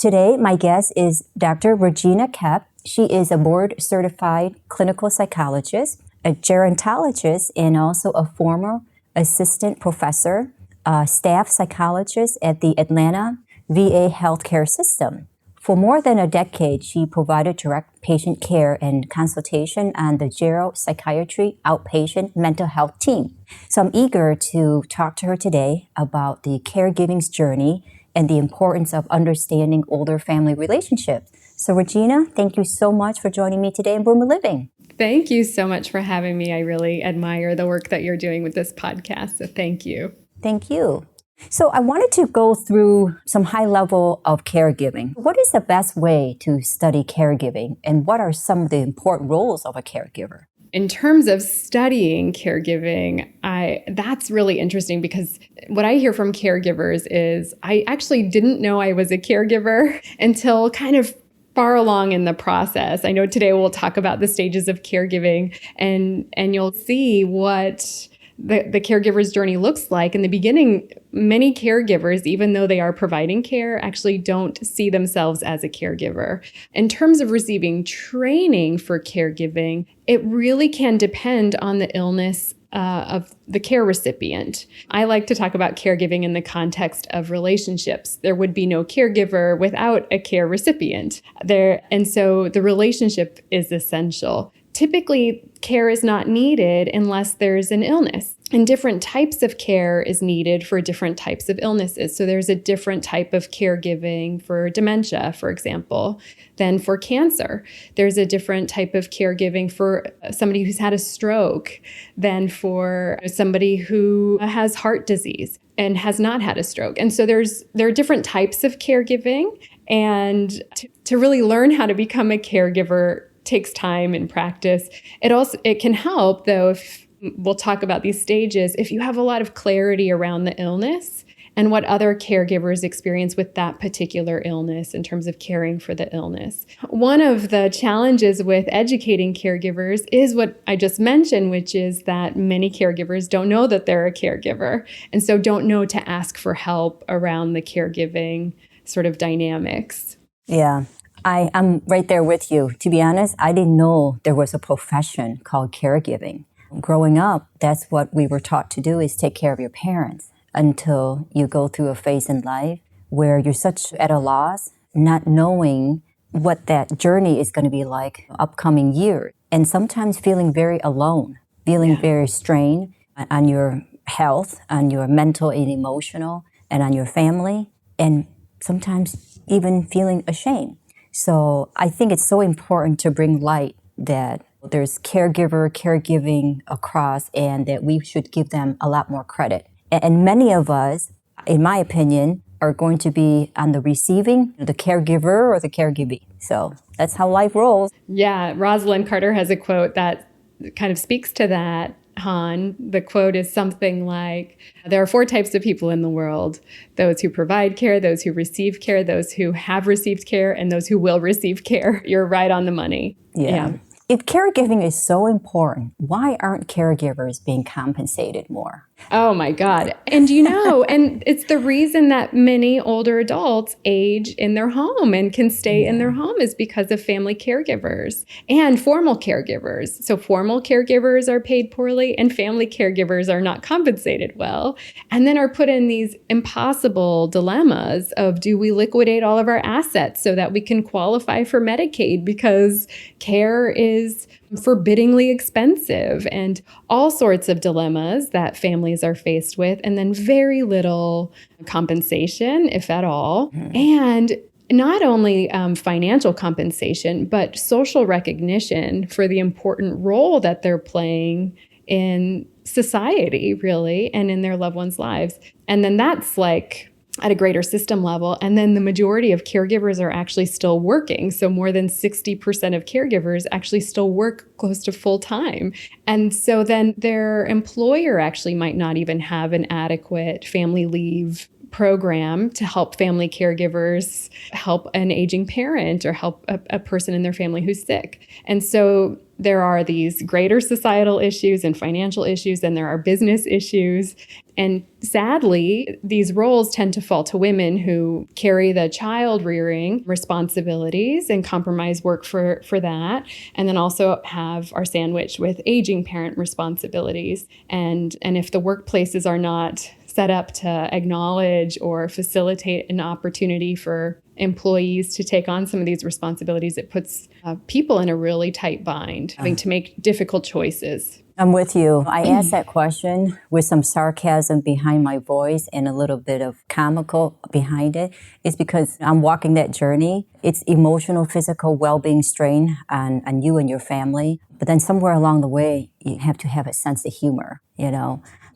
Today, my guest is Dr. Regina Koepp. She is a board-certified clinical psychologist, a gerontologist, and also a former assistant professor, staff psychologist at the Atlanta VA healthcare system. For more than a decade, she provided direct patient care and consultation on the geropsychiatry outpatient mental health team. So I'm eager to talk to her today about the caregiving's journey and the importance of understanding older family relationships. So Regina, thank you so much for joining me today in Boomer Living. Thank you so much for having me. I really admire the work that you're doing with this podcast, so thank you. Thank you. So I wanted to go through some high level of caregiving. What is the best way to study caregiving, and what are some of the important roles of a caregiver? In terms of studying caregiving, that's really interesting because what I hear from caregivers is I actually didn't know I was a caregiver until kind of far along in the process. I know today we'll talk about the stages of caregiving, and you'll see what the caregiver's journey looks like. In the beginning, many caregivers, even though they are providing care, actually don't see themselves as a caregiver. In terms of receiving training for caregiving, it really can depend on the illness of the care recipient. I like to talk about caregiving in the context of relationships. There would be no caregiver without a care recipient. And so the relationship is essential. Typically, care is not needed unless there's an illness. And different types of care is needed for different types of illnesses. So there's a different type of caregiving for dementia, for example, than for cancer. There's a different type of caregiving for somebody who's had a stroke than for somebody who has heart disease and has not had a stroke. And so there are different types of caregiving. And to really learn how to become a caregiver takes time and practice. It can help, though, if we'll talk about these stages, if you have a lot of clarity around the illness and what other caregivers experience with that particular illness in terms of caring for the illness. One of the challenges with educating caregivers is what I just mentioned, which is that many caregivers don't know that they're a caregiver, and so don't know to ask for help around the caregiving sort of dynamics. Yeah. I'm right there with you. To be honest, I didn't know there was a profession called caregiving. Growing up, that's what we were taught to do, is take care of your parents until you go through a phase in life where you're such at a loss, not knowing what that journey is going to be like upcoming years, and sometimes feeling very alone, feeling very strained on your health, on your mental and emotional, and on your family, and sometimes even feeling ashamed. So I think it's so important to bring light that there's caregiving across, and that we should give them a lot more credit. And many of us, in my opinion, are going to be on the receiving, the caregiver or the caregiving. So that's how life rolls. Yeah, Rosalind Carter has a quote that kind of speaks to that, Han. The quote is something like, there are 4 types of people in the world: those who provide care, those who receive care, those who have received care, and those who will receive care. You're right on the money. Yeah. If caregiving is so important, why aren't caregivers being compensated more? Oh my God. And and it's the reason that many older adults age in their home and can stay in their home is because of family caregivers and formal caregivers. So formal caregivers are paid poorly and family caregivers are not compensated well, and then are put in these impossible dilemmas of, do we liquidate all of our assets so that we can qualify for Medicaid because care is forbiddingly expensive, and all sorts of dilemmas that families are faced with, and then very little compensation, if at all. And not only financial compensation, but social recognition for the important role that they're playing in society, really, and in their loved ones' lives. And then that's like at a greater system level. And then the majority of caregivers are actually still working. So more than 60% of caregivers actually still work close to full time. And so then their employer actually might not even have an adequate family leave program to help family caregivers help an aging parent or help a person in their family who's sick. And so there are these greater societal issues and financial issues, and there are business issues. And sadly, these roles tend to fall to women who carry the child rearing responsibilities and compromise work for that. And then also are sandwiched with aging parent responsibilities. And if the workplaces are not set up to acknowledge or facilitate an opportunity for employees to take on some of these responsibilities, it puts people in a really tight bind, having to make difficult choices. I'm with you. I asked that question with some sarcasm behind my voice and a little bit of comical behind it. It's because I'm walking that journey. It's emotional, physical well-being strain on you and your family. But then somewhere along the way, you have to have a sense of humor,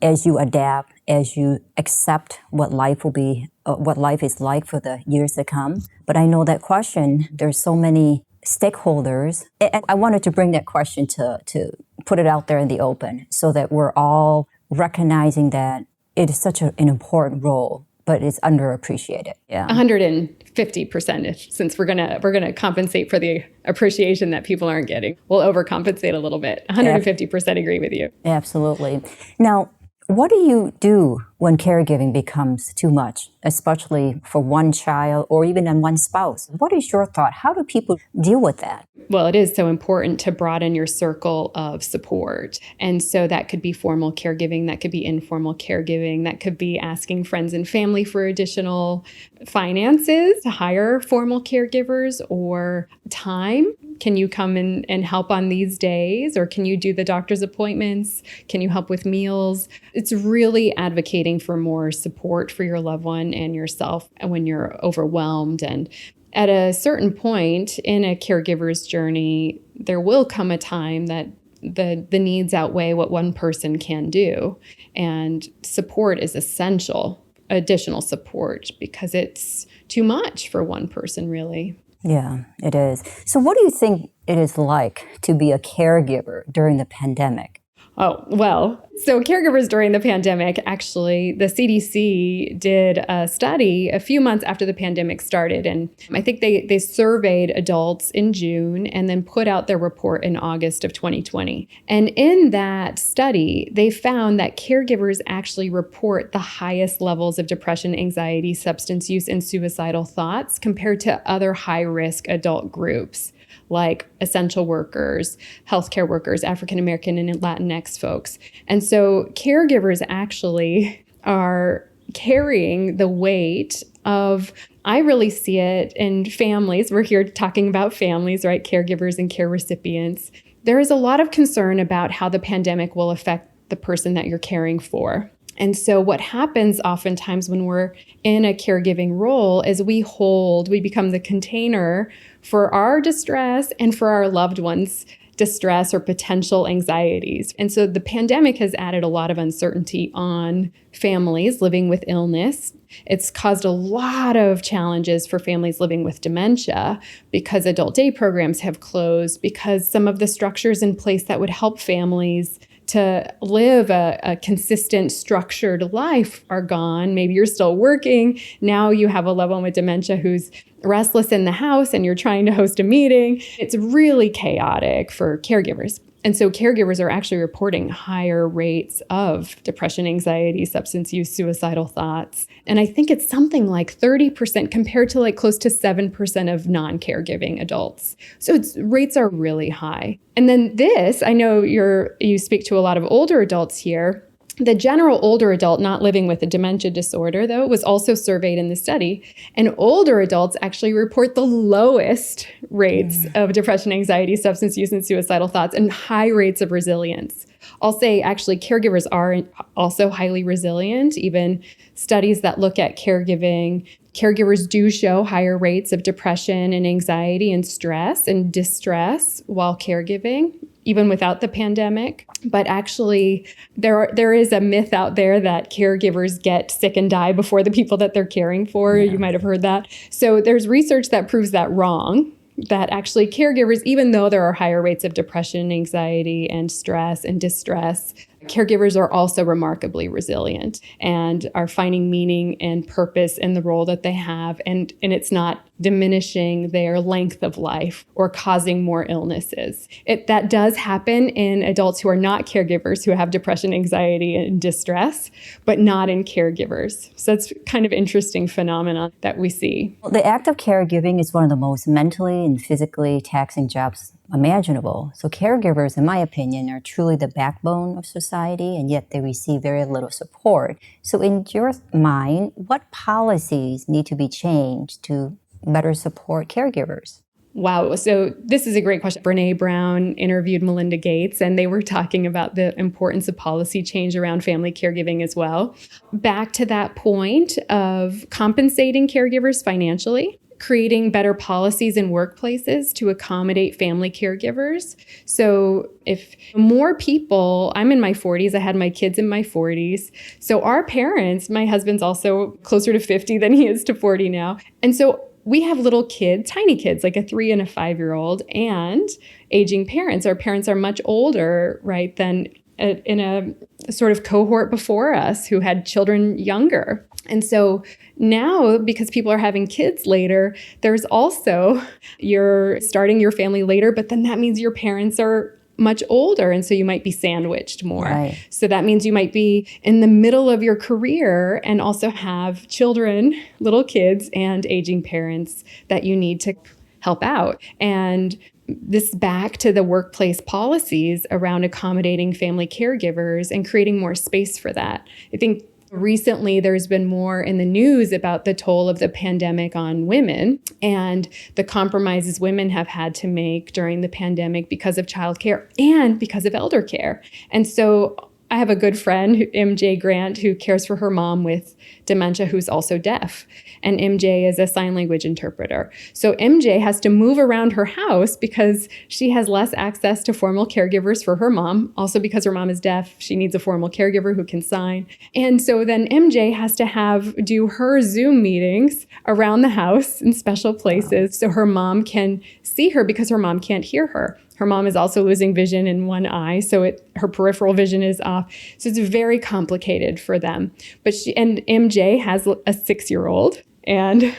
as you adapt, as you accept what life will be, what life is like for the years to come. But I know that question, there's so many stakeholders. And I wanted to bring that question to put it out there in the open so that we're all recognizing that it is such an important role, but it's underappreciated. Yeah. 150%, since we're gonna compensate for the appreciation that people aren't getting. We'll overcompensate a little bit. 150% agree with you. Absolutely. Now, what do you do when caregiving becomes too much, especially for one child or even on one spouse? What is your thought? How do people deal with that? Well, it is so important to broaden your circle of support. And so that could be formal caregiving, that could be informal caregiving, that could be asking friends and family for additional finances to hire formal caregivers or time. Can you come in and help on these days? Or can you do the doctor's appointments? Can you help with meals? It's really advocating for more support for your loved one and yourself when you're overwhelmed. And at a certain point in a caregiver's journey, there will come a time that the needs outweigh what one person can do. And support is essential, additional support, because it's too much for one person, really. Yeah, it is. So what do you think it is like to be a caregiver during the pandemic? Oh, well, so caregivers during the pandemic, actually, the CDC did a study a few months after the pandemic started. And I think they surveyed adults in June and then put out their report in August of 2020. And in that study, they found that caregivers actually report the highest levels of depression, anxiety, substance use, and suicidal thoughts compared to other high-risk adult groups, like essential workers, healthcare workers, African American and Latinx folks. And so caregivers actually are carrying the weight of, I really see it in families. We're here talking about families, right? Caregivers and care recipients. There is a lot of concern about how the pandemic will affect the person that you're caring for. And so what happens oftentimes when we're in a caregiving role is we become the container for our distress and for our loved ones' distress or potential anxieties. And so the pandemic has added a lot of uncertainty on families living with illness. It's caused a lot of challenges for families living with dementia because adult day programs have closed, because some of the structures in place that would help families to live a consistent, structured life are gone. Maybe you're still working. Now you have a loved one with dementia who's restless in the house and you're trying to host a meeting. It's really chaotic for caregivers. And so caregivers are actually reporting higher rates of depression, anxiety, substance use, suicidal thoughts. And I think it's something like 30% compared to like close to 7% of non-caregiving adults. So rates are really high. And then this, I know you speak to a lot of older adults here. The general older adult not living with a dementia disorder, though, was also surveyed in the study. And older adults actually report the lowest rates of depression, anxiety, substance use, and suicidal thoughts, and high rates of resilience. I'll say actually caregivers are also highly resilient. Even studies that look at caregiving, caregivers do show higher rates of depression and anxiety and stress and distress while caregiving, even without the pandemic. But actually, there is a myth out there that caregivers get sick and die before the people that they're caring for. Yeah. You might have heard that. So there's research that proves that wrong, that actually caregivers, even though there are higher rates of depression, anxiety, and stress and distress, caregivers are also remarkably resilient and are finding meaning and purpose in the role that they have. And it's not diminishing their length of life or causing more illnesses. That does happen in adults who are not caregivers, who have depression, anxiety, and distress, but not in caregivers. So that's kind of interesting phenomenon that we see. The act of caregiving is one of the most mentally and physically taxing jobs imaginable. So caregivers, in my opinion, are truly the backbone of society, and yet they receive very little support. So in your mind, what policies need to be changed to better support caregivers? Wow. So this is a great question. Brene Brown interviewed Melinda Gates, and they were talking about the importance of policy change around family caregiving as well. Back to that point of compensating caregivers financially, creating better policies in workplaces to accommodate family caregivers. So if more people, I'm in my 40s, I had my kids in my 40s. So our parents, my husband's also closer to 50 than he is to 40 now. And so we have little kids, tiny kids, like a 3 and a 5-year-old, and aging parents. Our parents are much older, right, than in a sort of cohort before us who had children younger. And so now, because people are having kids later, there's also you're starting your family later, but then that means your parents are much older. And so you might be sandwiched more. Right. So that means you might be in the middle of your career and also have children, little kids, and aging parents that you need to help out. And this back to the workplace policies around accommodating family caregivers and creating more space for that. I think recently, there's been more in the news about the toll of the pandemic on women and the compromises women have had to make during the pandemic because of childcare and because of elder care. And so I have a good friend, MJ Grant, who cares for her mom with dementia, who's also deaf. And MJ is a sign language interpreter. So MJ has to move around her house because she has less access to formal caregivers for her mom. Also because her mom is deaf, she needs a formal caregiver who can sign. And so then MJ has to do her Zoom meetings around the house in special places so her mom can see her because her mom can't hear her. Her mom is also losing vision in one eye, so her peripheral vision is off. So it's very complicated for them. But MJ has a 6-year-old and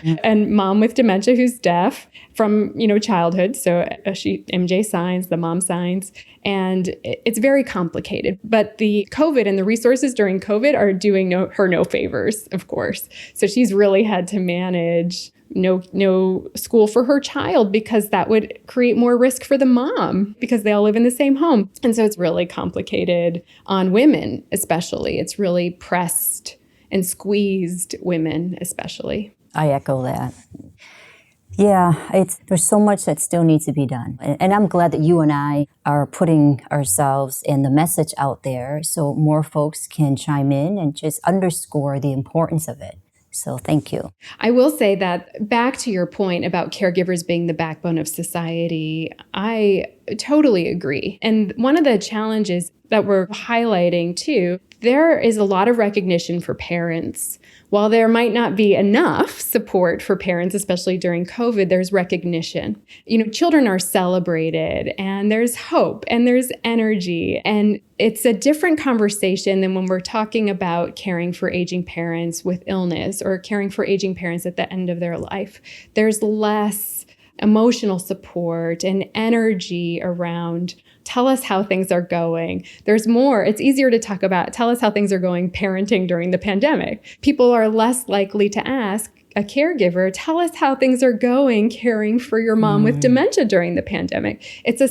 mom with dementia who's deaf from childhood. So MJ signs, the mom signs, and it's very complicated. But the COVID and the resources during COVID are doing her no favors, of course. So she's really had to manage no school for her child because that would create more risk for the mom because they all live in the same home. And so it's really complicated on women, especially. It's really pressed and squeezed women, especially. I echo that. Yeah, there's so much that still needs to be done. And I'm glad that you and I are putting ourselves and the message out there so more folks can chime in and just underscore the importance of it. So thank you. I will say that back to your point about caregivers being the backbone of society, I totally agree. And one of the challenges that we're highlighting too, there is a lot of recognition for parents. While there might not be enough support for parents, especially during COVID, there's recognition. Children are celebrated and there's hope and there's energy. And it's a different conversation than when we're talking about caring for aging parents with illness or caring for aging parents at the end of their life. There's less emotional support and energy around tell us how things are going. There's more. It's easier to talk about tell us how things are going parenting during the pandemic. People are less likely to ask a caregiver, tell us how things are going caring for your mom with dementia during the pandemic. It's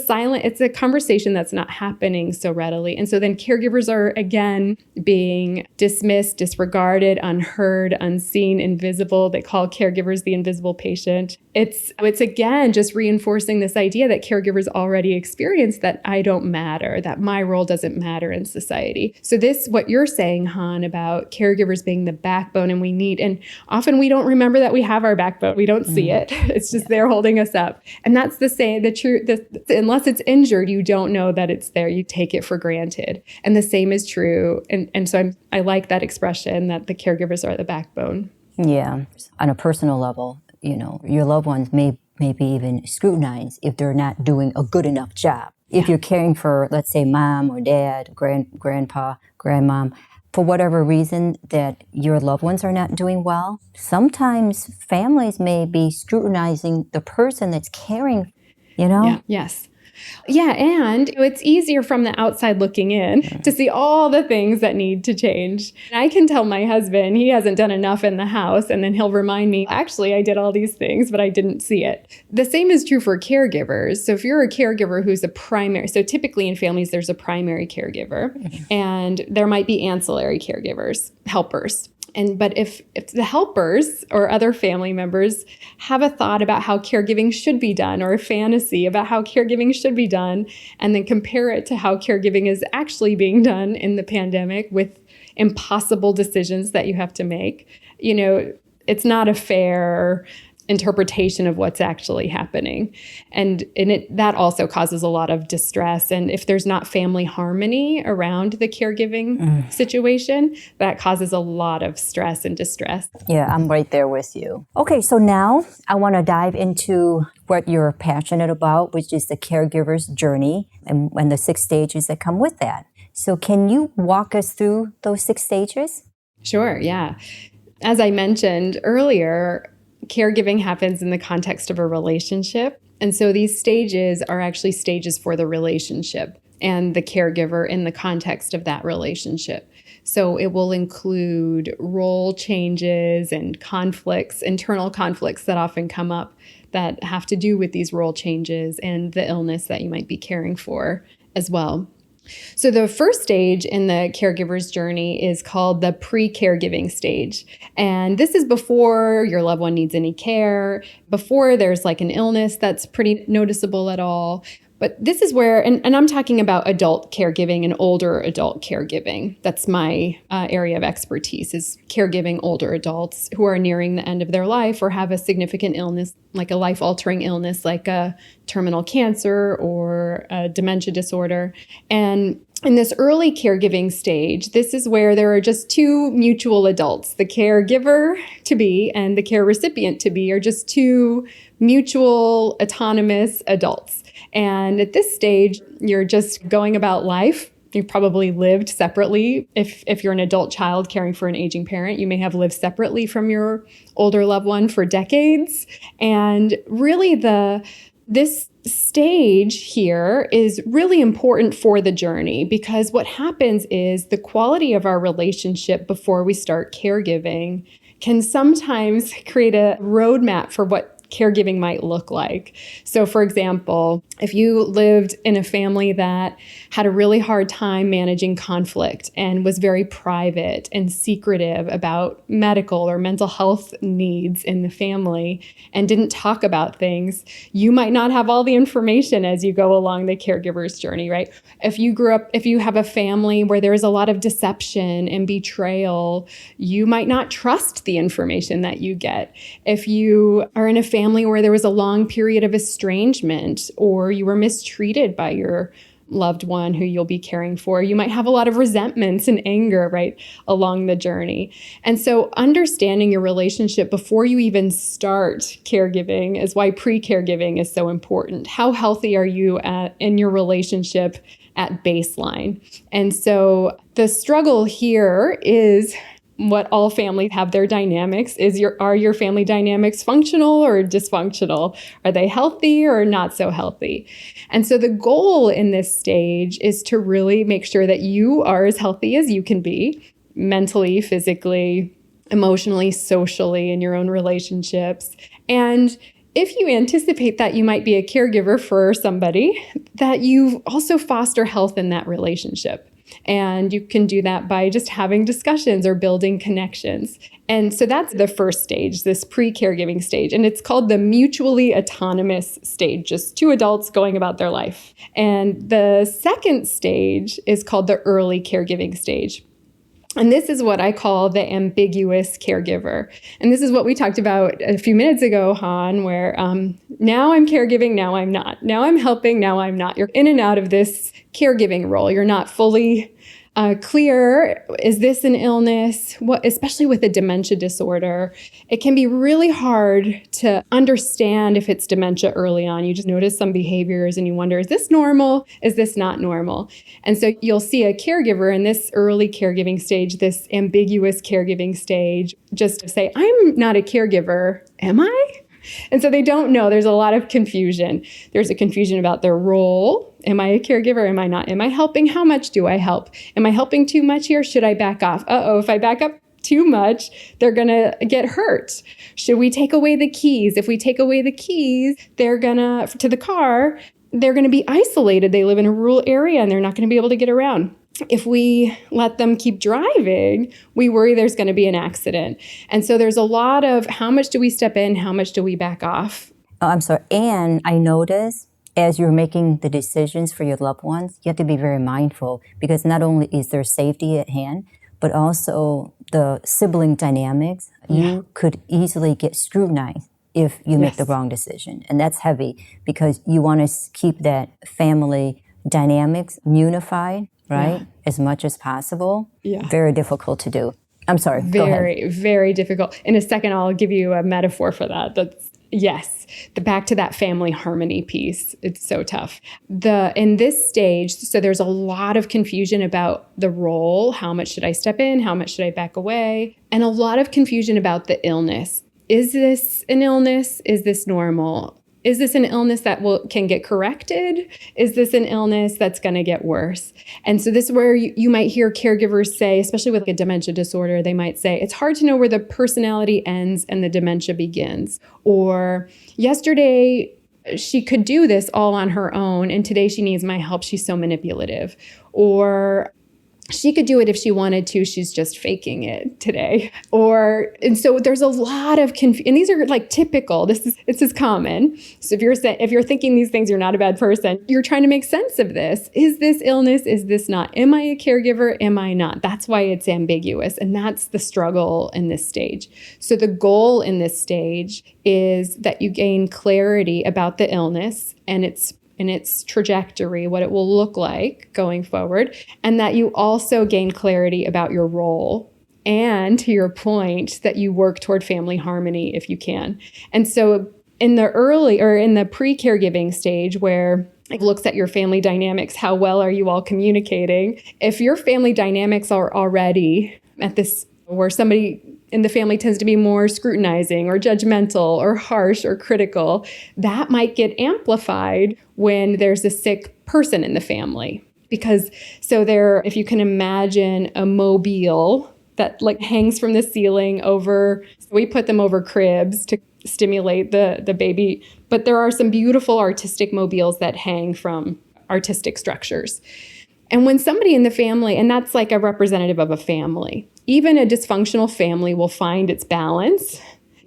a conversation that's not happening so readily. And so then caregivers are again being dismissed, disregarded, unheard, unseen, invisible. They call caregivers the invisible patient. It's again just reinforcing this idea that caregivers already experience that I don't matter, that my role doesn't matter in society. So what you're saying, Han, about caregivers being the backbone and often we don't remember that we have our backbone. We don't see it. It's just there holding us up. And that's the truth. Unless it's injured, you don't know that it's there. You take it for granted. And the same is true. And so I like that expression that the caregivers are the backbone. Yeah. On a personal level, your loved ones may be even scrutinized if they're not doing a good enough job. If you're caring for, let's say, mom or dad, grandpa, grandmom, for whatever reason that your loved ones are not doing well, sometimes families may be scrutinizing the person that's caring, you know? Yeah. Yes. Yeah, and it's easier from the outside looking in to see all the things that need to change. I can tell my husband he hasn't done enough in the house, and then he'll remind me, actually, I did all these things, but I didn't see it. The same is true for caregivers. So if you're a caregiver who's a primary, so typically in families, there's a primary caregiver, and there might be ancillary caregivers, helpers. But if the helpers or other family members have a thought about how caregiving should be done or a fantasy about how caregiving should be done, and then compare it to how caregiving is actually being done in the pandemic with impossible decisions that you have to make, it's not a fair interpretation of what's actually happening. And that also causes a lot of distress. And if there's not family harmony around the caregiving situation, that causes a lot of stress and distress. Yeah, I'm right there with you. Okay, so now I want to dive into what you're passionate about, which is the caregiver's journey and the 6 stages that come with that. So can you walk us through those 6 stages? Sure, yeah. As I mentioned earlier, caregiving happens in the context of a relationship. And so these stages are actually stages for the relationship and the caregiver in the context of that relationship. So it will include role changes and conflicts, internal conflicts that often come up that have to do with these role changes and the illness that you might be caring for as well. So the first stage in the caregiver's journey is called the pre-caregiving stage. And this is before your loved one needs any care, before there's like an illness that's pretty noticeable at all. But this is where, and I'm talking about adult caregiving and older adult caregiving. That's my area of expertise, is caregiving older adults who are nearing the end of their life or have a significant illness, like a life-altering illness, like a terminal cancer or a dementia disorder. And in this early caregiving stage, this is where there are just 2 mutual adults. The caregiver-to-be and the care recipient-to-be are just 2 mutual autonomous adults. And at this stage, you're just going about life. You've probably lived separately. If you're an adult child caring for an aging parent, you may have lived separately from your older loved one for decades. And really this stage here is really important for the journey, because what happens is the quality of our relationship before we start caregiving can sometimes create a roadmap for what caregiving might look like. So for example, if you lived in a family that had a really hard time managing conflict and was very private and secretive about medical or mental health needs in the family and didn't talk about things, you might not have all the information as you go along the caregiver's journey, right? If you have a family where there is a lot of deception and betrayal, you might not trust the information that you get. If you are in a family where there was a long period of estrangement, or you were mistreated by your loved one who you'll be caring for, you might have a lot of resentments and anger right along the journey. And so understanding your relationship before you even start caregiving is why pre-caregiving is so important. How healthy are you in your relationship at baseline? And so the struggle here is what all families have their dynamics. Are your family dynamics functional or dysfunctional? Are they healthy or not so healthy? And so the goal in this stage is to really make sure that you are as healthy as you can be, mentally, physically, emotionally, socially, in your own relationships. And if you anticipate that you might be a caregiver for somebody, that you also foster health in that relationship. And you can do that by just having discussions or building connections. And so that's the first stage, this pre-caregiving stage. And it's called the mutually autonomous stage, just 2 adults going about their life. And the second stage is called the early caregiving stage. And this is what I call the ambiguous caregiver. And this is what we talked about a few minutes ago, Han, where now I'm caregiving, now I'm not. Now I'm helping, now I'm not. You're in and out of this caregiving role. You're not fully clear, is this an illness? What, especially with a dementia disorder, it can be really hard to understand if it's dementia early on. You just notice some behaviors and you wonder, is this normal? Is this not normal? And so you'll see a caregiver in this early caregiving stage, this ambiguous caregiving stage, just say, I'm not a caregiver, am I? And so they don't know. There's a lot of confusion. There's a confusion about their role. Am I a caregiver? Am I not? Am I helping? How much do I help? Am I helping too much here? Should I back off? If I back up too much, they're going to get hurt. Should we take away the keys? If we take away the keys, to the car, they're going to be isolated. They live in a rural area and they're not going to be able to get around. If we let them keep driving, we worry there's going to be an accident. And so there's a lot of how much do we step in? How much do we back off? Oh, I'm sorry. And I noticed as you're making the decisions for your loved ones, you have to be very mindful because not only is there safety at hand, but also the sibling dynamics. You could easily get scrutinized if you make the wrong decision. And that's heavy because you want to keep that family dynamics unified, right? Yeah. As much as possible. Yeah. Very difficult to do. I'm sorry. Very, very difficult. In a second, I'll give you a metaphor for that. Back to that family harmony piece. It's so tough. In this stage, so there's a lot of confusion about the role. How much should I step in? How much should I back away? And a lot of confusion about the illness. Is this an illness? Is this normal? Is this an illness that can get corrected? Is this an illness that's going to get worse? And so this is where you might hear caregivers say, especially with a dementia disorder, they might say, it's hard to know where the personality ends and the dementia begins. Or yesterday, she could do this all on her own, and today she needs my help. She's so manipulative. Or she could do it if she wanted to. She's just faking it today. And so there's a lot of confusion. And these are like typical. This is common. So if you're thinking these things, you're not a bad person. You're trying to make sense of this. Is this illness? Is this not? Am I a caregiver? Am I not? That's why it's ambiguous. And that's the struggle in this stage. So the goal in this stage is that you gain clarity about the illness and its trajectory, what it will look like going forward, and that you also gain clarity about your role and, to your point, that you work toward family harmony if you can. And so in the pre-caregiving stage where it looks at your family dynamics, how well are you all communicating? If your family dynamics are already at this where somebody in the family tends to be more scrutinizing or judgmental or harsh or critical, that might get amplified when there's a sick person in the family. Because if you can imagine a mobile that like hangs from the ceiling we put them over cribs to stimulate the baby, but there are some beautiful artistic mobiles that hang from artistic structures. And when somebody in the family, and that's like a representative of a family, even a dysfunctional family will find its balance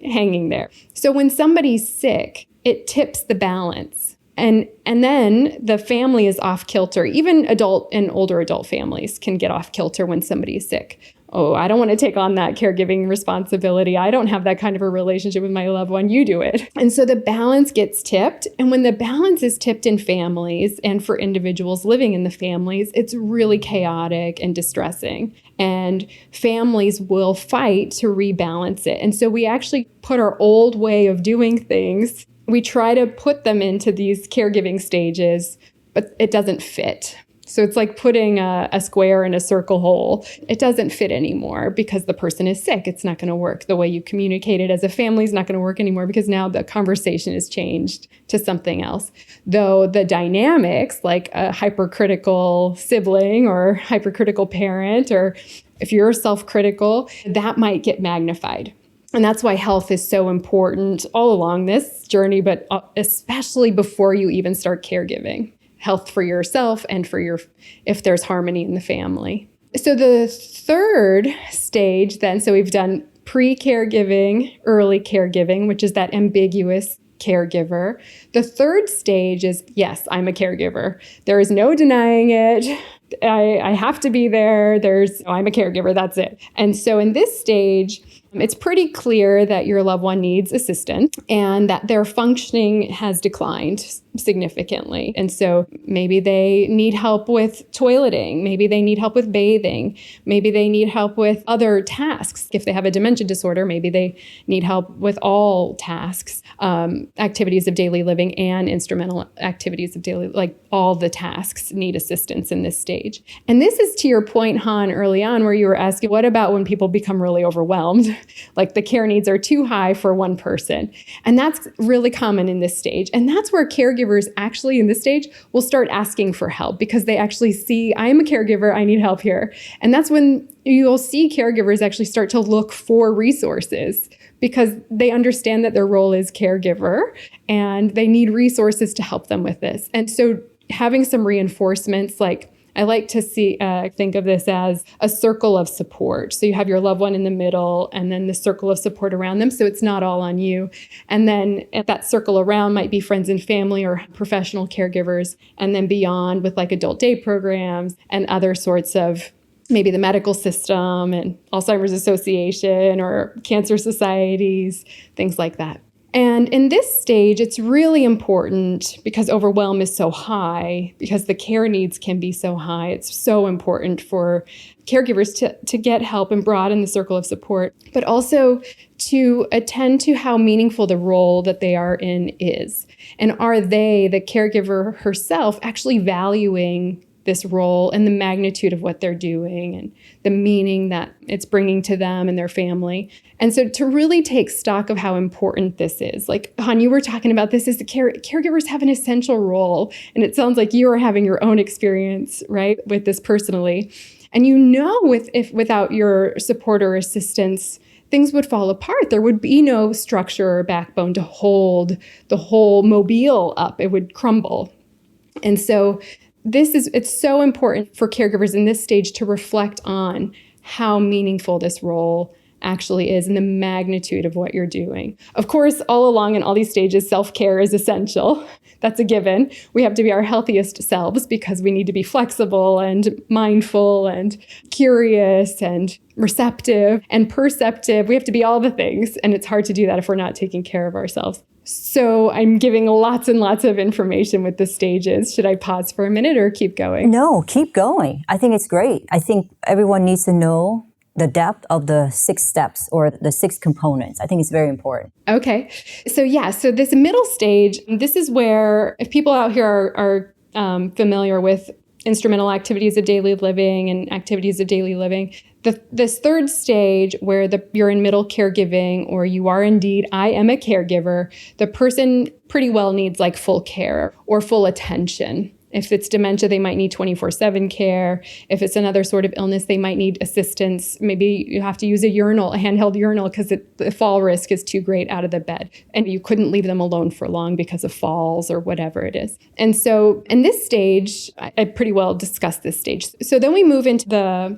hanging there. So when somebody's sick, it tips the balance. And then the family is off kilter. Even adult and older adult families can get off kilter when somebody is sick. Oh, I don't want to take on that caregiving responsibility. I don't have that kind of a relationship with my loved one. You do it. And so the balance gets tipped. And when the balance is tipped in families and for individuals living in the families, it's really chaotic and distressing. And families will fight to rebalance it. And so we actually put our old way of doing things, we try to put them into these caregiving stages, but it doesn't fit. So it's like putting a square in a circle hole. It doesn't fit anymore because the person is sick. It's not going to work. The way you communicated as a family is not going to work anymore because now the conversation has changed to something else. Though the dynamics, like a hypercritical sibling or hypercritical parent, or if you're self-critical, that might get magnified. And that's why health is so important all along this journey, but especially before you even start caregiving. Health for yourself and if there's harmony in the family. So the third stage then, so we've done pre-caregiving, early caregiving, which is that ambiguous caregiver. The third stage is, yes, I'm a caregiver. There is no denying it. I have to be there. I'm a caregiver. That's it. And so in this stage, it's pretty clear that your loved one needs assistance and that their functioning has declined significantly. And so maybe they need help with toileting, maybe they need help with bathing, maybe they need help with other tasks. If they have a dementia disorder, maybe they need help with all tasks, activities of daily living and instrumental activities of daily, like all the tasks need assistance in this stage. And this is to your point, Han, early on, where you were asking, what about when people become really overwhelmed? Like the care needs are too high for one person. And that's really common in this stage. And that's where caregivers actually in this stage will start asking for help because they actually see, I am a caregiver, I need help here. And that's when you'll see caregivers actually start to look for resources because they understand that their role is caregiver and they need resources to help them with this. And so having some reinforcements, like I like to think of this as a circle of support. So you have your loved one in the middle and then the circle of support around them. So it's not all on you. And then at that circle around might be friends and family or professional caregivers. And then beyond with like adult day programs and other sorts of maybe the medical system and Alzheimer's Association or cancer societies, things like that. And in this stage, it's really important because overwhelm is so high, because the care needs can be so high. It's so important for caregivers to get help and broaden the circle of support, but also to attend to how meaningful the role that they are in is. And are they, the caregiver herself, actually valuing this role and the magnitude of what they're doing and the meaning that it's bringing to them and their family. And so to really take stock of how important this is, like Han, you were talking about this, is the caregivers have an essential role. And it sounds like you are having your own experience, right, with this personally. And you know, without your support or assistance, things would fall apart. There would be no structure or backbone to hold the whole mobile up. It would crumble. And so it's so important for caregivers in this stage to reflect on how meaningful this role actually is and the magnitude of what you're doing. Of course, all along in all these stages, self-care is essential. That's a given. We have to be our healthiest selves because we need to be flexible and mindful and curious and receptive and perceptive. We have to be all the things. And it's hard to do that if we're not taking care of ourselves. So I'm giving lots and lots of information with the stages. Should I pause for a minute or keep going? No, keep going. I think it's great. I think everyone needs to know the depth of the 6 steps or the 6 components. I think it's very important. Okay. So this middle stage, this is where if people out here are familiar with instrumental activities of daily living and activities of daily living, this third stage where you're in middle caregiving or you are indeed, I am a caregiver, the person pretty well needs like full care or full attention. If it's dementia, they might need 24/7 care. If it's another sort of illness, they might need assistance. Maybe you have to use a handheld urinal because the fall risk is too great out of the bed. And you couldn't leave them alone for long because of falls or whatever it is. And so in this stage, I pretty well discussed this stage. So then we move into the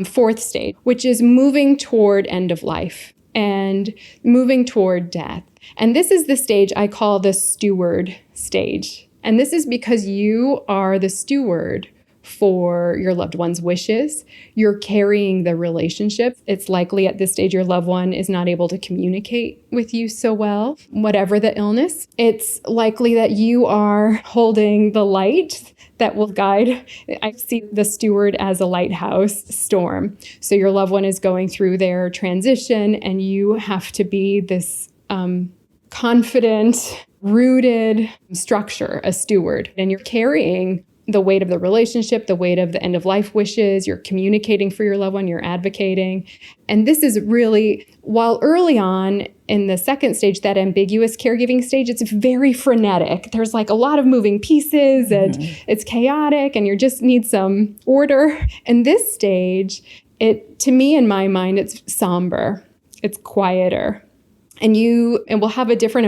fourth stage, which is moving toward end of life and moving toward death. And this is the stage I call the steward stage. And this is because you are the steward for your loved one's wishes. You're carrying the relationship. It's likely at this stage your loved one is not able to communicate with you so well, whatever the illness. It's likely that you are holding the light that will guide. I see the steward as a lighthouse storm. So your loved one is going through their transition and you have to be this confident, rooted structure, a steward. And you're carrying the weight of the relationship, the weight of the end of life wishes, you're communicating for your loved one, you're advocating. And this is really, while early on in the second stage, that ambiguous caregiving stage, it's very frenetic. There's like a lot of moving pieces and it's chaotic and you just need some order. And this stage, to me, in my mind, it's somber, it's quieter. And we'll have a different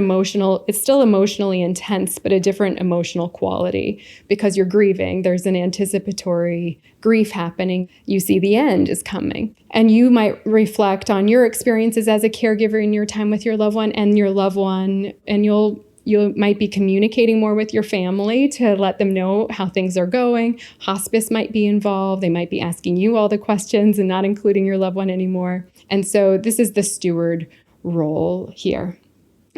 it's still emotionally intense, but a different emotional quality because you're grieving. There's an anticipatory grief happening. You see the end is coming. And you might reflect on your experiences as a caregiver in your time with your loved one, and you'll You might be communicating more with your family to let them know how things are going. Hospice might be involved. They might be asking you all the questions and not including your loved one anymore. And so this is the steward role here.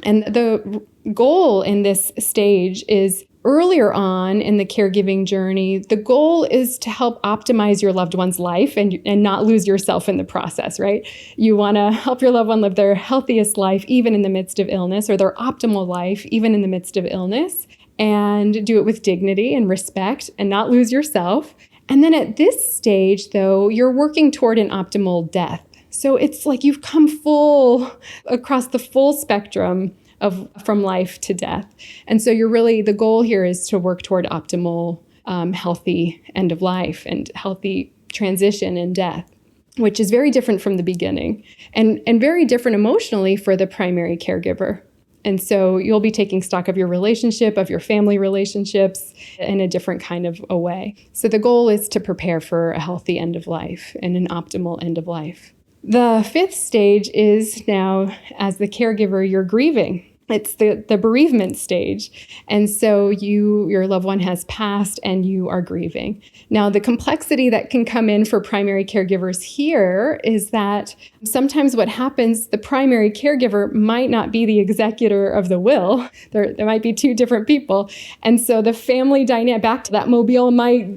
And the goal in this stage is earlier on in the caregiving journey, the goal is to help optimize your loved one's life and not lose yourself in the process, right? You want to help your loved one live their healthiest life, even in the midst of illness, or their optimal life, even in the midst of illness, and do it with dignity and respect and not lose yourself. And then at this stage, though, you're working toward an optimal death. So it's like you've come full across the full spectrum of from life to death. And so the goal here is to work toward optimal, healthy end of life and healthy transition and death, which is very different from the beginning and very different emotionally for the primary caregiver. And so you'll be taking stock of your relationship, of your family relationships in a different kind of a way. So the goal is to prepare for a healthy end of life and an optimal end of life. The fifth stage is now, as the caregiver, you're grieving. It's the bereavement stage. And so your loved one has passed and you are grieving. Now, the complexity that can come in for primary caregivers here is that sometimes what happens, the primary caregiver might not be the executor of the will. There might be two different people. And so the family dynamic, back to that mobile, might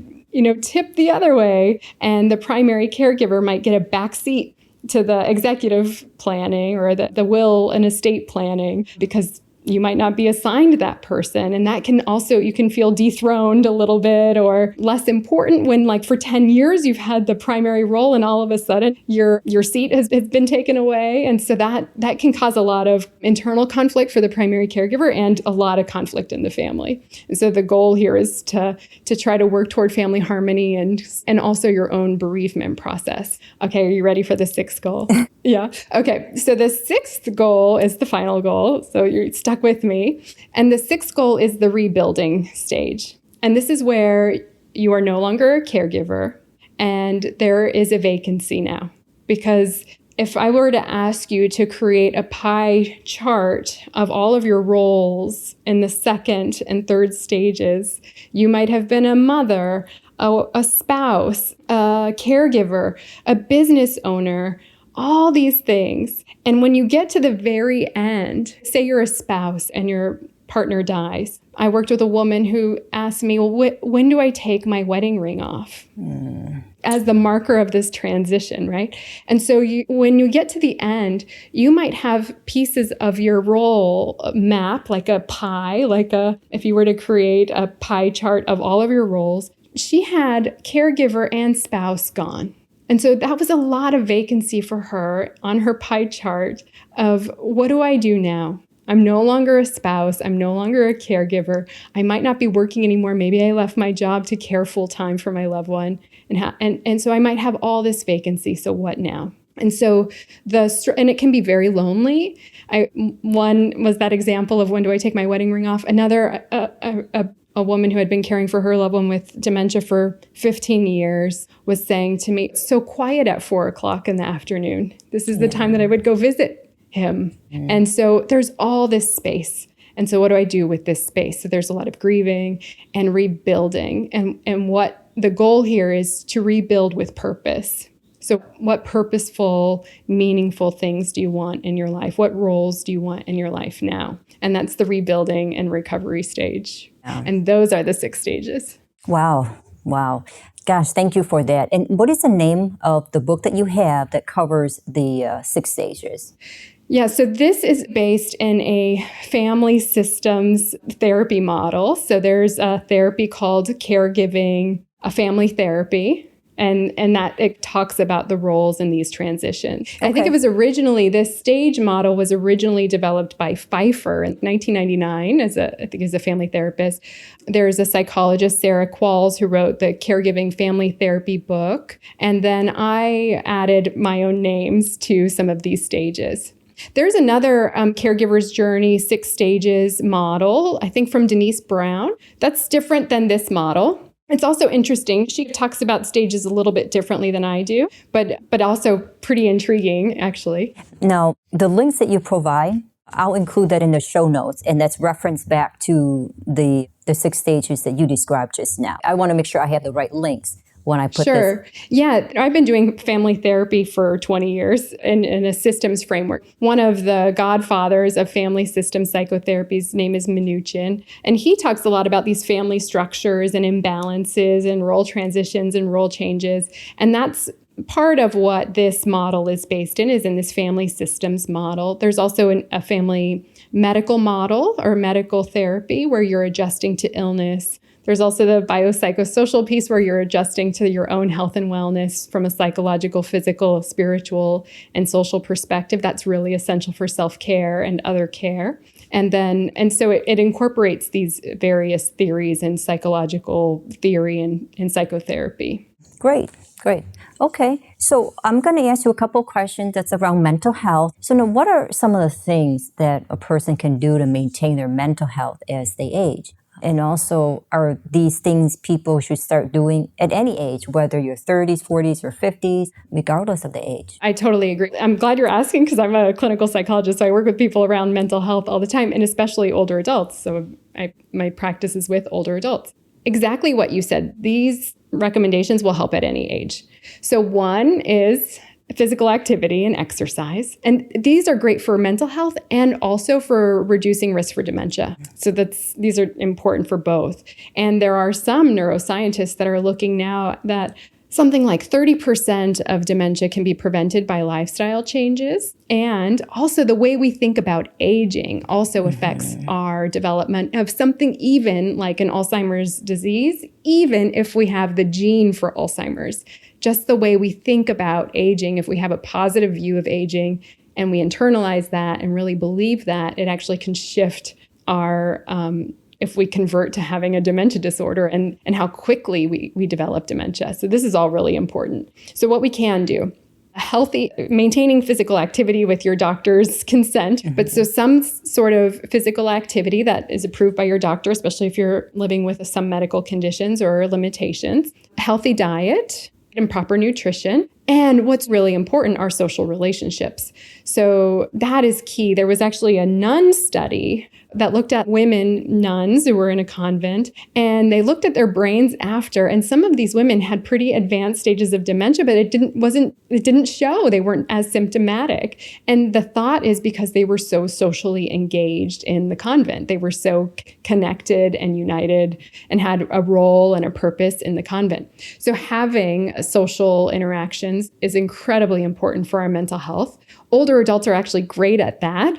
tip the other way. And the primary caregiver might get a back seat to the executive planning or the will and estate planning because you might not be assigned that person. And that can also, you can feel dethroned a little bit or less important when, like, for 10 years you've had the primary role and all of a sudden your seat has been taken away. And so that can cause a lot of internal conflict for the primary caregiver and a lot of conflict in the family. And so the goal here is to try to work toward family harmony and also your own bereavement process. Okay, are you ready for the sixth goal? Yeah. Okay. So the sixth goal is the final goal. So you're stuck with me. And the sixth goal is the rebuilding stage. And this is where you are no longer a caregiver and there is a vacancy now. Because if I were to ask you to create a pie chart of all of your roles in the second and third stages, you might have been a mother, a spouse, a caregiver, a business owner, all these things. And when you get to the very end, say you're a spouse and your partner dies. I worked with a woman who asked me, well, when do I take my wedding ring off? As the marker of this transition, right? And so when you get to the end, you might have pieces of your role map, like a pie, if you were to create a pie chart of all of your roles. She had caregiver and spouse gone. And so that was a lot of vacancy for her on her pie chart of, what do I do now? I'm no longer a spouse. I'm no longer a caregiver. I might not be working anymore. Maybe I left my job to care full time for my loved one. And so I might have all this vacancy. So what now? And so and it can be very lonely. One was that example of, when do I take my wedding ring off? Another, a woman who had been caring for her loved one with dementia for 15 years was saying to me, it's so quiet at 4:00 in the afternoon. This is the time that I would go visit him. And so there's all this space. And so what do I do with this space? So there's a lot of grieving and rebuilding. And what the goal here is to rebuild with purpose. So what purposeful, meaningful things do you want in your life? What roles do you want in your life now? And that's the rebuilding and recovery stage. Yeah. And those are the 6 stages. Wow. Gosh, thank you for that. And what is the name of the book that you have that covers the 6 stages? Yeah, so this is based in a family systems therapy model. So there's a therapy called caregiving, a family therapy. And that it talks about the roles in these transitions. Okay. I think this stage model was originally developed by Pfeiffer in 1999 as a family therapist. There's a psychologist, Sarah Qualls, who wrote the Caregiving Family Therapy book. And then I added my own names to some of these stages. There's another caregiver's journey 6 stages model, I think from Denise Brown. That's different than this model. It's also interesting. She talks about stages a little bit differently than I do, but also pretty intriguing, actually. Now, the links that you provide I'll include that in the show notes, and that's referenced back to the 6 stages that you described just now. I want to make sure I have the right links when I put Sure. Yeah, I've been doing family therapy for 20 years in a systems framework. One of the godfathers of family system psychotherapy's name is Minuchin, and he talks a lot about these family structures and imbalances and role transitions and role changes. And that's part of what this model is based in, is in this family systems model. There's also a family medical model or medical therapy where you're adjusting to illness. There's also the biopsychosocial piece where you're adjusting to your own health and wellness from a psychological, physical, spiritual, and social perspective. That's really essential for self-care and other care. And so it incorporates these various theories in psychological theory and psychotherapy. Great. Okay, so I'm going to ask you a couple questions that's around mental health. So now, what are some of the things that a person can do to maintain their mental health as they age? And also, are these things people should start doing at any age, whether you're 30s, 40s, or 50s, regardless of the age? I totally agree. I'm glad you're asking because I'm a clinical psychologist, so I work with people around mental health all the time, and especially older adults. So my practice is with older adults. Exactly what you said. These recommendations will help at any age. So one is physical activity and exercise. And these are great for mental health and also for reducing risk for dementia. So these are important for both. And there are some neuroscientists that are looking now that something like 30% of dementia can be prevented by lifestyle changes. And also the way we think about aging also affects our development of something even like an Alzheimer's disease, even if we have the gene for Alzheimer's. Just the way we think about aging, if we have a positive view of aging and we internalize that and really believe that, it actually can shift our if we convert to having a dementia disorder and how quickly we develop dementia. So this is all really important. So what we can do, maintaining physical activity with your doctor's consent, but so some sort of physical activity that is approved by your doctor, especially if you're living with some medical conditions or limitations, healthy diet, and proper nutrition. And what's really important are social relationships. So that is key. There was actually a nun study that looked at women nuns who were in a convent, and they looked at their brains after, and some of these women had pretty advanced stages of dementia, but it didn't show. They weren't as symptomatic. And the thought is because they were so socially engaged in the convent. They were so connected and united and had a role and a purpose in the convent. So having social interactions is incredibly important for our mental health. Older adults are actually great at that.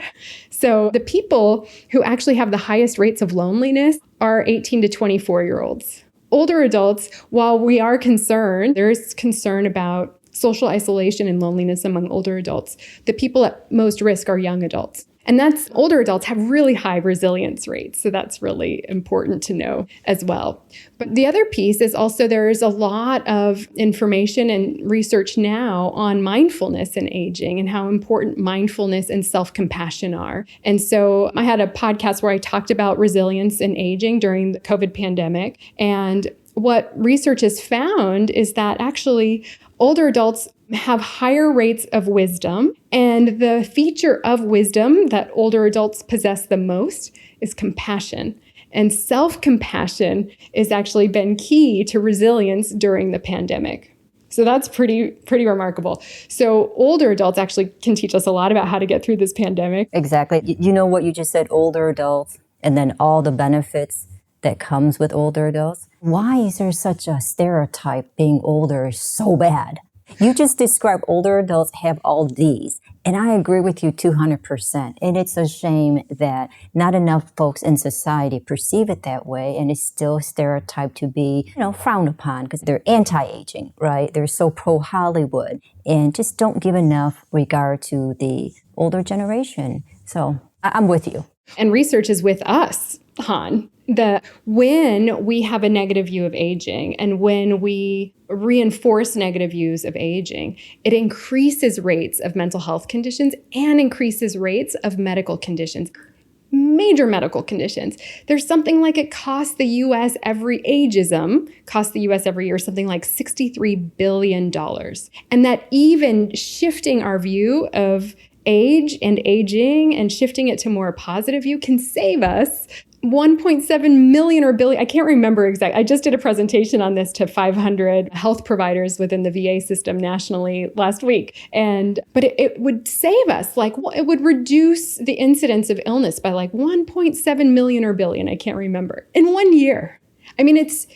So the people who actually have the highest rates of loneliness are 18 to 24-year-olds. Older adults, while we are concerned, there is concern about social isolation and loneliness among older adults. The people at most risk are young adults. And older adults have really high resilience rates. So that's really important to know as well. But the other piece is also there's a lot of information and research now on mindfulness and aging and how important mindfulness and self-compassion are. And so I had a podcast where I talked about resilience and aging during the COVID pandemic. And what research has found is that actually older adults have higher rates of wisdom, and the feature of wisdom that older adults possess the most is compassion. And self-compassion has actually been key to resilience during the pandemic. So that's pretty remarkable. So older adults actually can teach us a lot about how to get through this pandemic. Exactly. You know what you just said, older adults, and then all the benefits that comes with older adults. Why is there such a stereotype being older is so bad? You just described older adults have all these, and I agree with you 200%. And it's a shame that not enough folks in society perceive it that way, and it's still stereotyped to be, frowned upon because they're anti-aging, right? They're so pro-Hollywood and just don't give enough regard to the older generation. So I'm with you. And research is with us, Han. When we have a negative view of aging and when we reinforce negative views of aging, it increases rates of mental health conditions and increases rates of medical conditions, major medical conditions. There's something like it costs the U.S. costs the U.S. every year something like $63 billion. And that even shifting our view of age and aging and shifting it to more positive view can save us 1.7 million or billion. I can't remember exactly. I just did a presentation on this to 500 health providers within the VA system nationally last week. But it would save us, it would reduce the incidence of illness by 1.7 million or billion. I can't remember, in 1 year. I mean, it's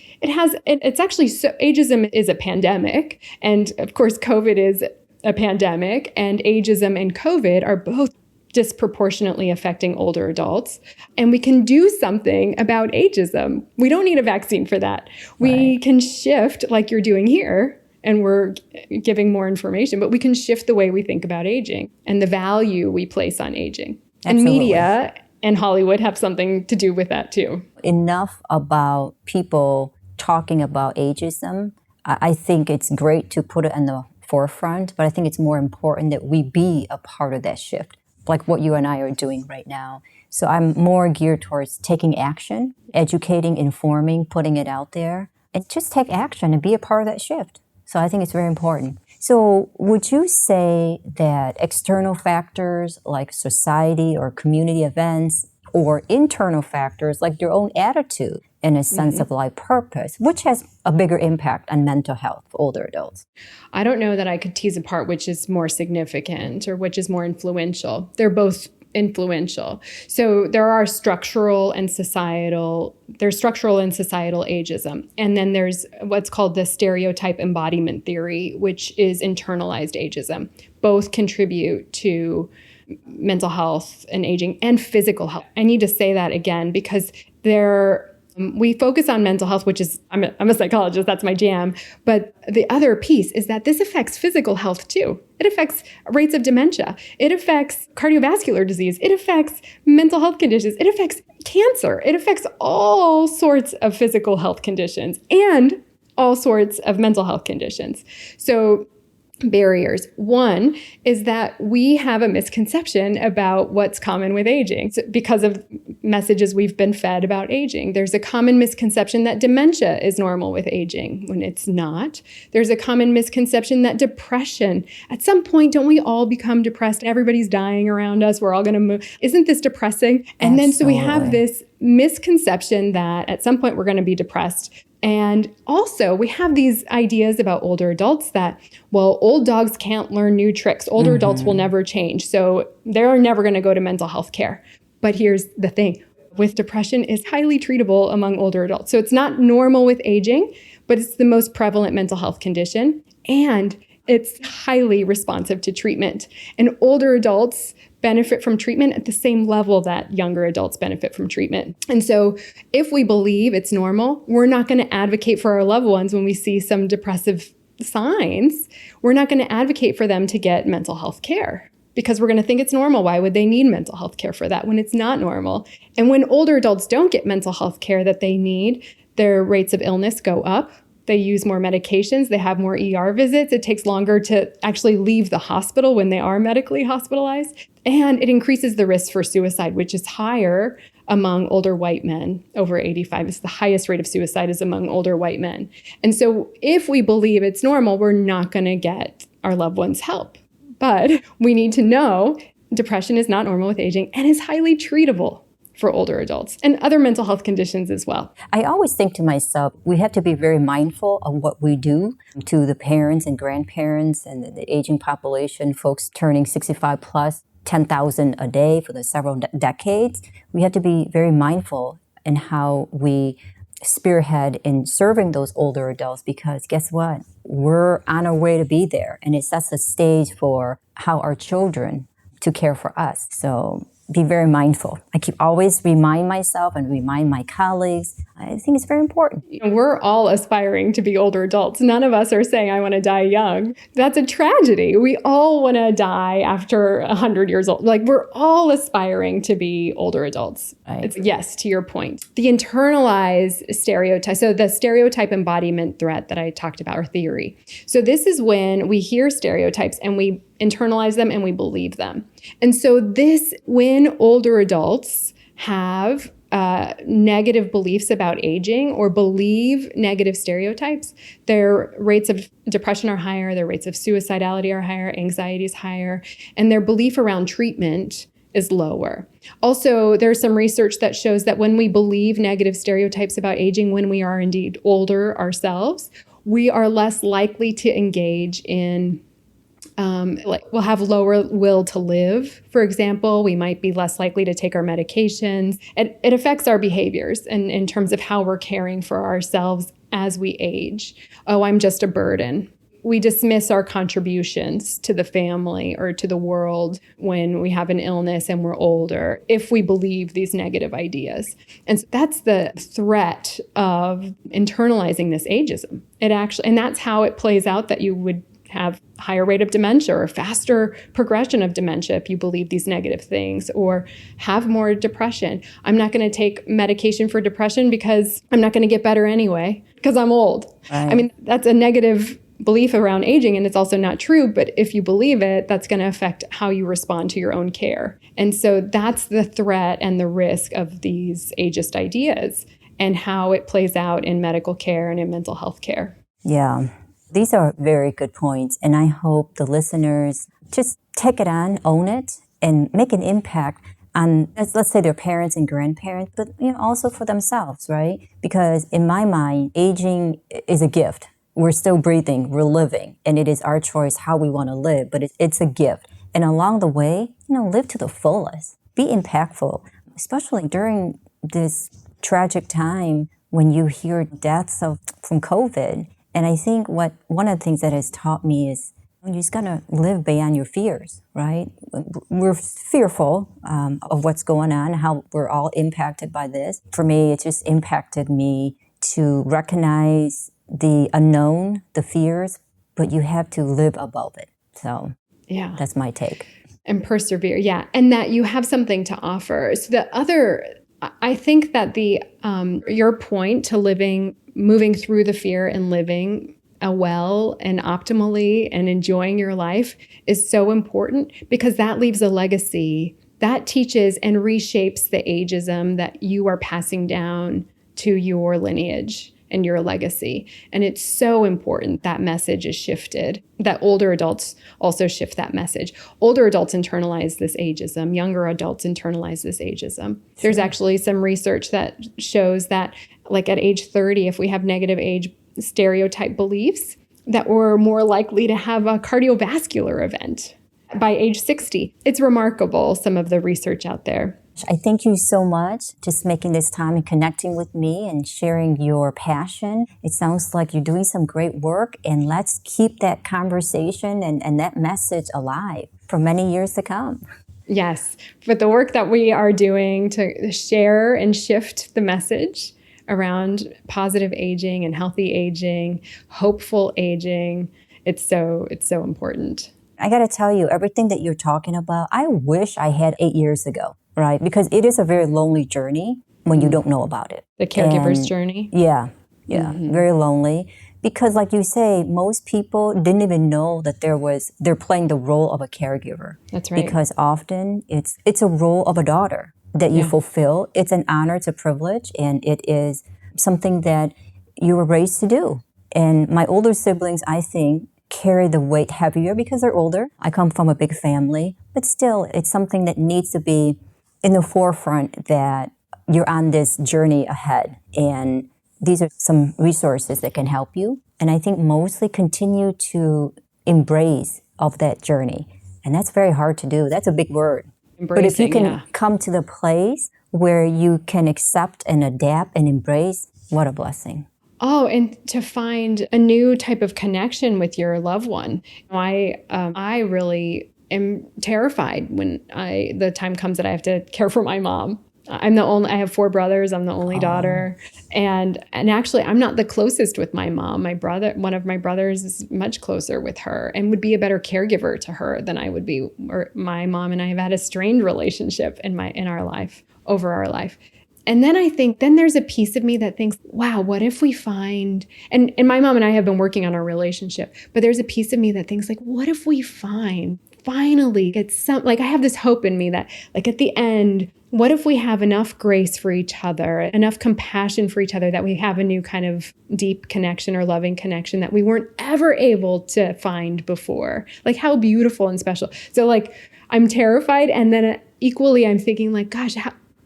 actually, so ageism is a pandemic. And of course, COVID is a pandemic, and ageism and COVID are both disproportionately affecting older adults. And we can do something about ageism. We don't need a vaccine for that. We can shift, like you're doing here, and we're giving more information, but we can shift the way we think about aging and the value we place on aging. Absolutely. And media and Hollywood have something to do with that too. Enough about people talking about ageism. I think it's great to put it in the forefront, but I think it's more important that we be a part of that shift, like what you and I are doing right now. So I'm more geared towards taking action, educating, informing, putting it out there, and just take action and be a part of that shift. So I think it's very important. So would you say that external factors like society or community events, or internal factors like your own attitude and a sense of life purpose, which has a bigger impact on mental health for older adults? I don't know that I could tease apart which is more significant or which is more influential. They're both influential. So there are structural and societal ageism. And then there's what's called the stereotype embodiment theory, which is internalized ageism. Both contribute to mental health and aging and physical health. I need to say that again because we focus on mental health, which is, I'm a psychologist, that's my jam. But the other piece is that this affects physical health too. It affects rates of dementia. It affects cardiovascular disease. It affects mental health conditions. It affects cancer. It affects all sorts of physical health conditions and all sorts of mental health conditions. So barriers. One is that we have a misconception about what's common with aging because of messages we've been fed about aging. There's a common misconception that dementia is normal with aging when it's not. There's a common misconception that depression, at some point, don't we all become depressed? Everybody's dying around us. We're all going to move. Isn't this depressing? And then so we have this misconception that at some point we're going to be depressed. And also, we have these ideas about older adults that, well, old dogs can't learn new tricks. Older adults will never change. So they're never going to go to mental health care. But here's the thing. With depression, it's highly treatable among older adults. So it's not normal with aging, but it's the most prevalent mental health condition. And it's highly responsive to treatment. And older adults benefit from treatment at the same level that younger adults benefit from treatment. And so if we believe it's normal, we're not going to advocate for our loved ones when we see some depressive signs. We're not going to advocate for them to get mental health care because we're going to think it's normal. Why would they need mental health care for that when it's not normal? And when older adults don't get mental health care that they need, their rates of illness go up. They use more medications. They have more ER visits. It takes longer to actually leave the hospital when they are medically hospitalized. And it increases the risk for suicide, which is higher among older white men over 85. It's the highest rate of suicide is among older white men. And so if we believe it's normal, we're not going to get our loved ones help. But we need to know depression is not normal with aging and is highly treatable for older adults and other mental health conditions as well. I always think to myself, we have to be very mindful of what we do to the parents and grandparents and the aging population, folks turning 65 plus, 10,000 a day for the several decades. We have to be very mindful in how we spearhead in serving those older adults because guess what? We're on our way to be there, and it sets the stage for how our children to care for us. So be very mindful. I keep always remind myself and remind my colleagues. I think it's very important. We're all aspiring to be older adults. None of us are saying, I want to die young. That's a tragedy. We all want to die after 100 years old. We're all aspiring to be older adults. Right. It's yes, to your point. The internalized stereotype, so the stereotype embodiment threat that I talked about, or theory. So this is when we hear stereotypes and we internalize them and we believe them. And so when older adults have negative beliefs about aging or believe negative stereotypes, their rates of depression are higher, their rates of suicidality are higher, anxiety is higher, and their belief around treatment is lower. Also, there's some research that shows that when we believe negative stereotypes about aging when we are indeed older ourselves, we are less likely to engage in we'll have lower will to live. For example, we might be less likely to take our medications. It affects our behaviors in terms of how we're caring for ourselves as we age. Oh, I'm just a burden. We dismiss our contributions to the family or to the world when we have an illness and we're older, if we believe these negative ideas. And so that's the threat of internalizing this ageism. And that's how it plays out, that you would have higher rate of dementia or faster progression of dementia if you believe these negative things, or have more depression. I'm not going to take medication for depression because I'm not going to get better anyway because I'm old. Right. I mean, that's a negative belief around aging, and it's also not true, but if you believe it, that's going to affect how you respond to your own care. And so that's the threat and the risk of these ageist ideas and how it plays out in medical care and in mental health care. Yeah. These are very good points, and I hope the listeners just take it on, own it, and make an impact on, let's say, their parents and grandparents, but also for themselves, right? Because in my mind, aging is a gift. We're still breathing, we're living, and it is our choice how we want to live, but it's a gift. And along the way, live to the fullest, be impactful, especially during this tragic time when you hear deaths from COVID. And I think one of the things that has taught me is you just gotta live beyond your fears, right? We're fearful of what's going on, how we're all impacted by this. For me, it just impacted me to recognize the unknown, the fears, but you have to live above it. So yeah, that's my take. And persevere, yeah. And that you have something to offer. So I think that your point to moving through the fear and living well and optimally and enjoying your life is so important, because that leaves a legacy that teaches and reshapes the ageism that you are passing down to your lineage and your legacy. And it's so important that message is shifted, that older adults also shift that message. Older adults internalize this ageism. Younger adults internalize this ageism. Sure. There's actually some research that shows that, like at age 30, if we have negative age stereotype beliefs, that we're more likely to have a cardiovascular event by age 60. It's remarkable, some of the research out there. I thank you so much just making this time and connecting with me and sharing your passion. It sounds like you're doing some great work, and let's keep that conversation and that message alive for many years to come. Yes, but the work that we are doing to share and shift the message around positive aging and healthy aging, hopeful aging, it's so important. I got to tell you, everything that you're talking about, I wish I had 8 years ago. Right, because it is a very lonely journey when you don't know about it. The caregiver's journey? Yeah, very lonely. Because like you say, most people didn't even know that they're playing the role of a caregiver. That's right. Because often it's a role of a daughter that you fulfill. It's an honor, it's a privilege, and it is something that you were raised to do. And my older siblings, I think, carry the weight heavier because they're older. I come from a big family, but still, it's something that needs to be in the forefront, that you're on this journey ahead. And these are some resources that can help you. And I think mostly continue to embrace of that journey. And that's very hard to do. That's a big word. But if you can come to the place where you can accept and adapt and embrace, what a blessing. Oh, and to find a new type of connection with your loved one. I really am terrified when the time comes that I have to care for my mom. I have 4 brothers. I'm the only daughter. And actually, I'm not the closest with my mom. One of my brothers is much closer with her and would be a better caregiver to her than I would be. Or my mom and I have had a strained relationship in our life, over our life. And then I think, there's a piece of me that thinks, wow, what if we find, and my mom and I have been working on our relationship, but there's a piece of me that thinks, like, what if we find finally get some, like, I have this hope in me that, like, at the end, what if we have enough grace for each other, enough compassion for each other, that we have a new kind of deep connection or loving connection that we weren't ever able to find before? Like, how beautiful and special. So, like, I'm terrified. And then equally, I'm thinking, like, gosh,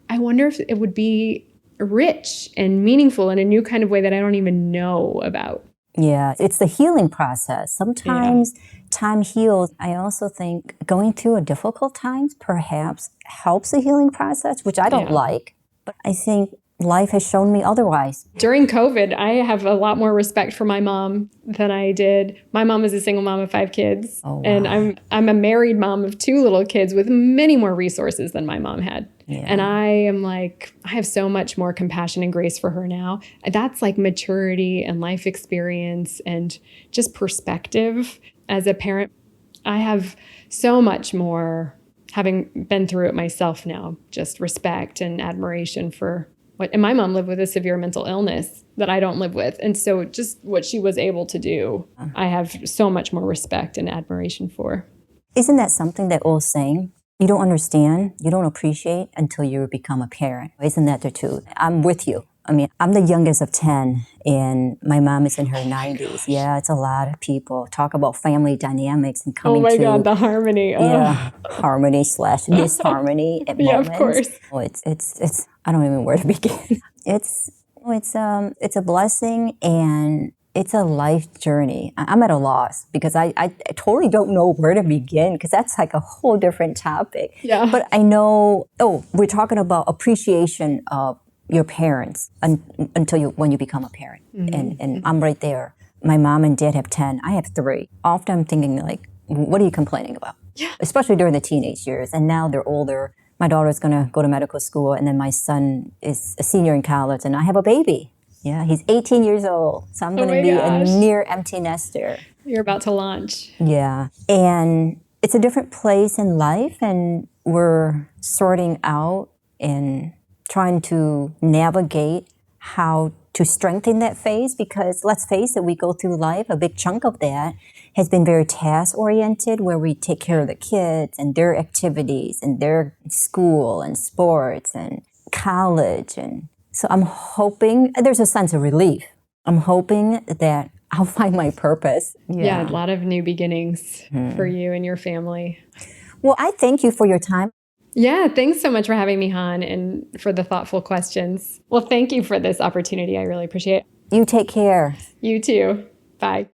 I wonder if it would be rich and meaningful in a new kind of way that I don't even know about. Yeah, it's the healing process. Sometimes time heals. I also think going through a difficult times perhaps helps the healing process, which I don't like, but I think life has shown me otherwise. During COVID, I have a lot more respect for my mom than I did. My mom is a single mom of 5 kids, and I'm a married mom of 2 little kids with many more resources than my mom had. Yeah. And I am like, I have so much more compassion and grace for her now. That's like maturity and life experience and just perspective. As a parent, I have so much more, having been through it myself now, just respect and admiration for and my mom lived with a severe mental illness that I don't live with. And so just what she was able to do, I have so much more respect and admiration for. Isn't that something that old saying? You don't understand, you don't appreciate until you become a parent. Isn't that the truth? I'm with you. I mean, I'm the youngest of 10, and my mom is in her 90s. Yeah, it's a lot of people. Talk about family dynamics and coming to... Oh my God, the harmony. Yeah, harmony / disharmony at moments. Yeah, of course. Oh, it's. I don't even know where to begin. It's a blessing, and it's a life journey. I'm at a loss because I totally don't know where to begin, because that's like a whole different topic. Yeah. But I know, we're talking about appreciation of your parents when you become a parent. Mm-hmm. And I'm right there. My mom and dad have 10. I have 3. Often I'm thinking, like, what are you complaining about? Yeah. Especially during the teenage years. And now they're older. My daughter's going to go to medical school, and then my son is a senior in college, and I have a baby. Yeah, he's 18 years old. So I'm going to be a near empty nester. You're about to launch. Yeah. And it's a different place in life, and we're sorting out and trying to navigate how to strengthen that phase, because let's face it, we go through life, a big chunk of that has been very task-oriented, where we take care of the kids and their activities and their school and sports and college. And so I'm hoping there's a sense of relief. I'm hoping that I'll find my purpose. Yeah, a lot of new beginnings for you and your family. Well, I thank you for your time. Yeah, thanks so much for having me, Han, and for the thoughtful questions. Well, thank you for this opportunity. I really appreciate it. You take care. You too. Bye.